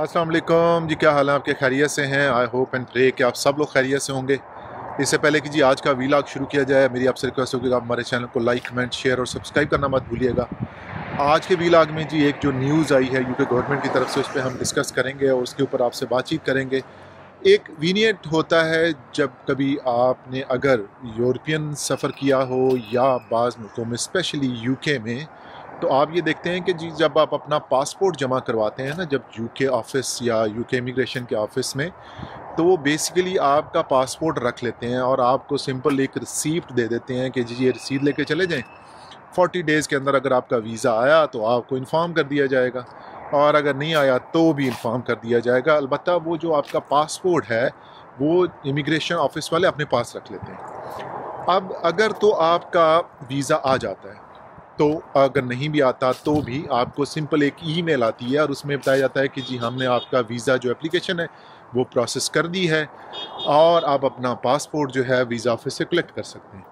अस्सलाम वालेकुम जी, क्या हाल है आपके? खैरियत से हैं? आई होप एंड प्रे कि आप सब लोग खैरियत से होंगे। इससे पहले कि जी आज का वीलॉग शुरू किया जाए, मेरी आपसे रिक्वेस्ट होगी कि आप हमारे चैनल को लाइक, कमेंट, शेयर और सब्सक्राइब करना मत भूलिएगा। आज के वीलॉग में जी एक जो न्यूज़ आई है यूके गवर्नमेंट की तरफ से, उस पर हम डिस्कस करेंगे और उसके ऊपर आपसे बातचीत करेंगे। एक वीनियट होता है जब कभी आपने अगर यूरोपियन सफ़र किया हो या बाज़ मुल्कों में स्पेशली यूके में, तो आप ये देखते हैं कि जी जब आप अपना पासपोर्ट जमा करवाते हैं ना, जब यूके ऑफ़िस या यूके इमिग्रेशन के ऑफ़िस में, तो वो बेसिकली आपका पासपोर्ट रख लेते हैं और आपको सिंपल एक रिसीप्ट दे देते हैं कि जी ये रसीद लेके चले जाएं। 40 डेज़ के अंदर अगर आपका वीज़ा आया तो आपको इन्फॉर्म कर दिया जाएगा, और अगर नहीं आया तो भी इन्फॉर्म कर दिया जाएगा। अलबत्ता वो जो आपका पासपोर्ट है वो इमिग्रेशन ऑफ़िस वाले अपने पास रख लेते हैं। अब अगर तो आपका वीज़ा आ जाता है, तो अगर नहीं भी आता तो भी आपको सिंपल एक ईमेल आती है और उसमें बताया जाता है कि जी हमने आपका वीज़ा जो एप्लीकेशन है वो प्रोसेस कर दी है और आप अपना पासपोर्ट जो है वीज़ा ऑफिस से कलेक्ट कर सकते हैं।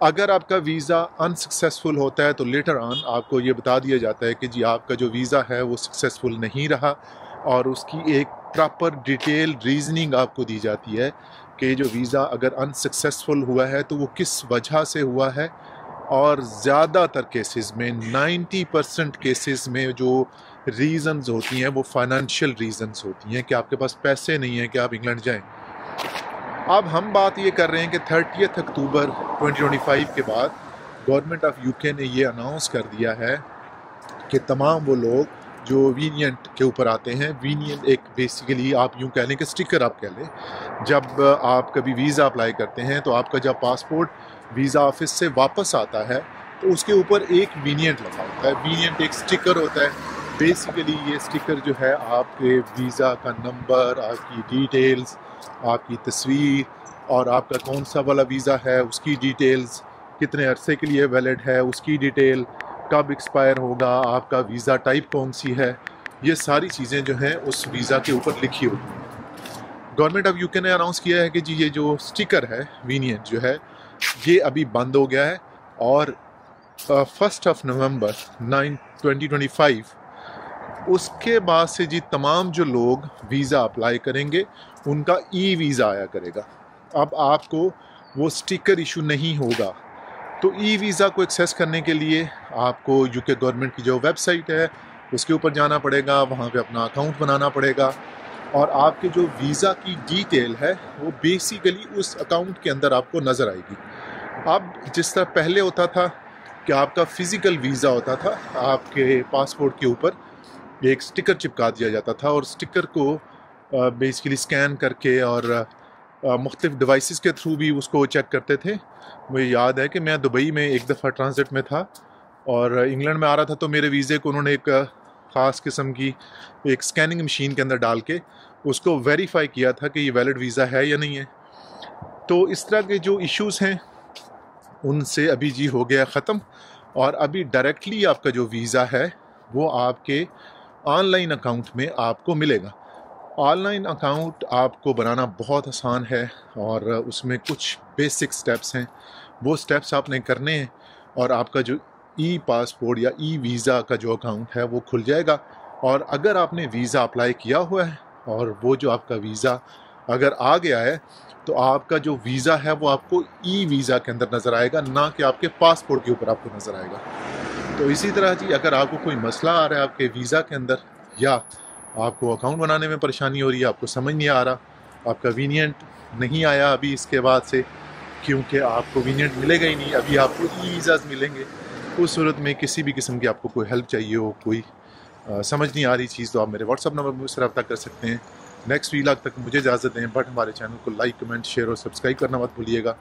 अगर आपका वीज़ा अनसक्सेसफुल होता है तो लेटर ऑन आपको ये बता दिया जाता है कि जी आपका जो वीज़ा है वो सक्सेसफुल नहीं रहा, और उसकी एक प्रॉपर डिटेल रीजनिंग आपको दी जाती है कि जो वीज़ा अगर अनसक्सेसफुल हुआ है तो वो किस वजह से हुआ है। और ज़्यादातर केसेस में 90% केसेस में जो रीज़न्स होती हैं वो फाइनेंशियल रीज़न्स होती हैं कि आपके पास पैसे नहीं हैं कि आप इंग्लैंड जाएं। अब हम बात ये कर रहे हैं कि 30 अक्टूबर 2025 के बाद गवर्नमेंट ऑफ यूके ने ये अनाउंस कर दिया है कि तमाम वो लोग जो वीनियंट के ऊपर आते हैं, वीनियंट एक बेसिकली आप यूँ कह लें कि स्टिकर आप कह लें, जब आप कभी वीज़ा अप्लाई करते हैं तो आपका जब पासपोर्ट वीज़ा ऑफिस से वापस आता है तो उसके ऊपर एक वीनियंट लगा होता है। वीनियंट एक स्टिकर होता है। बेसिकली ये स्टिकर जो है आपके वीज़ा का नंबर, आपकी डिटेल्स, आपकी तस्वीर और आपका कौन सा वाला वीज़ा है उसकी डिटेल्स, कितने अरसे के लिए वैलिड है उसकी डिटेल, कब एक्सपायर होगा, आपका वीज़ा टाइप कौन सी है, ये सारी चीज़ें जो हैं उस वीज़ा के ऊपर लिखी होती हैं। गवर्नमेंट ऑफ यूके ने अनाउंस किया है कि जी ये जो स्टिकर है वीनियंट जो है ये अभी बंद हो गया है, और 1 नवंबर 2025 उसके बाद से जी तमाम जो लोग वीज़ा अप्लाई करेंगे उनका ई वीज़ा आया करेगा। अब आपको वो स्टिकर इशू नहीं होगा। तो ई वीज़ा को एक्सेस करने के लिए आपको यूके गवर्नमेंट की जो वेबसाइट है उसके ऊपर जाना पड़ेगा, वहाँ पे अपना अकाउंट बनाना पड़ेगा, और आपके जो वीज़ा की डिटेल है वो बेसिकली उस अकाउंट के अंदर आपको नज़र आएगी। अब जिस तरह पहले होता था कि आपका फ़िज़िकल वीज़ा होता था, आपके पासपोर्ट के ऊपर एक स्टिकर चिपका दिया जाता था और स्टिकर को बेसिकली स्कैन करके और मुख्तलिफ़ डिवाइसेस के थ्रू भी उसको चेक करते थे। मुझे याद है कि मैं दुबई में एक दफ़ा ट्रांजिट में था और इंग्लैंड में आ रहा था, तो मेरे वीज़े को उन्होंने एक ख़ास किस्म की एक स्कैनिंग मशीन के अंदर डाल के उसको वेरीफाई किया था कि ये वैलिड वीज़ा है या नहीं है। तो इस तरह के जो इश्यूज़ हैं उनसे अभी जी हो गया ख़त्म, और अभी डायरेक्टली आपका जो वीज़ा है वो आपके ऑनलाइन अकाउंट में आपको मिलेगा। ऑनलाइन अकाउंट आपको बनाना बहुत आसान है और उसमें कुछ बेसिक स्टेप्स हैं, वो स्टेप्स आपने करने हैं और आपका जो ई पासपोर्ट या ई वीज़ा का जो अकाउंट है वो खुल जाएगा। और अगर आपने वीज़ा अप्लाई किया हुआ है और वो जो आपका वीज़ा अगर आ गया है तो आपका जो वीज़ा है वो आपको ई वीज़ा के अंदर नज़र आएगा, ना कि आपके पासपोर्ट के ऊपर आपको नज़र आएगा। तो इसी तरह जी अगर आपको कोई मसला आ रहा है आपके वीज़ा के अंदर, या आपको अकाउंट बनाने में परेशानी हो रही है, आपको समझ नहीं आ रहा, आपका वीनियंट नहीं आया अभी इसके बाद से, क्योंकि आपको वीनियंट मिलेगा ही नहीं, अभी आपको ई वीज़ाज़ मिलेंगे। उस सूरत में किसी भी किस्म की आपको कोई हेल्प चाहिए हो, कोई समझ नहीं आ रही चीज़, तो आप मेरे व्हाट्सअप नंबर पर मुझसे रब्ता कर सकते हैं। नेक्स्ट वीलॉग तक मुझे इजाज़त दें, बट हमारे चैनल को लाइक, कमेंट, शेयर और सब्सक्राइब करना मत भूलिएगा।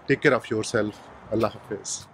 Take care of yourself. Allah हाफ़िज़।